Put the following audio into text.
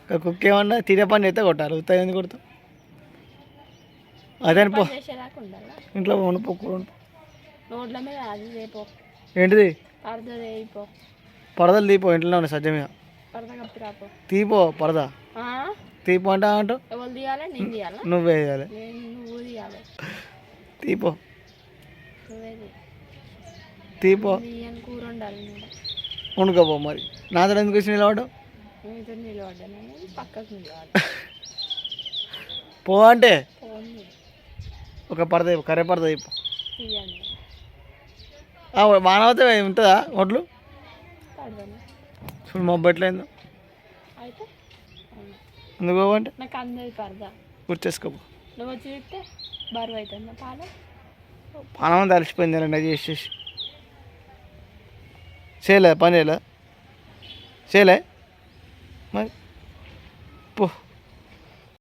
కుక్క ఏమన్నా తినే పని అయితే కొట్టాలి ఉత్తా ఎందుకు కొడతావు అదే పో ఇంట్లో వండిపో రోడ్ల మీద అది రేపో ఏంటిది పరద రేపో పరదలు తీపో ఇంట్లో ఉన్నాయి సజ్జ మీద పరద కప్పి రాపో తీపో పరద తీపో అంటే అంటావు ఎవరు తీయాలి నేను తీయాలా నువ్వే తీయాలి నువ్వు తీయాలి తీపో నువ్వే తీపో తీయని కూర ఉండాలి వండుకోపో మరి నాతో ఎందుకు వచ్చి నిలబడ్డావు మీతో నిలబడ్డాను పక్కకు నిలబడ్డా పో అంటే పోనీ ఒక పరద కర్రే పరద తీపో తీయండి మానవత ఉంటుందా ఒడ్లు పడదాను చూడు మా బట్టలేదు అయితే ఎందుకు అంటే నాకు అందరి పరదా గుర్చేసుకోపో నువ్వు వచ్చి చెప్తే బరువు అవుతుంది పాలు పానం తలిసిపోయింది అండి అది చేసేసి చేయలే పని చేయలే మరి పో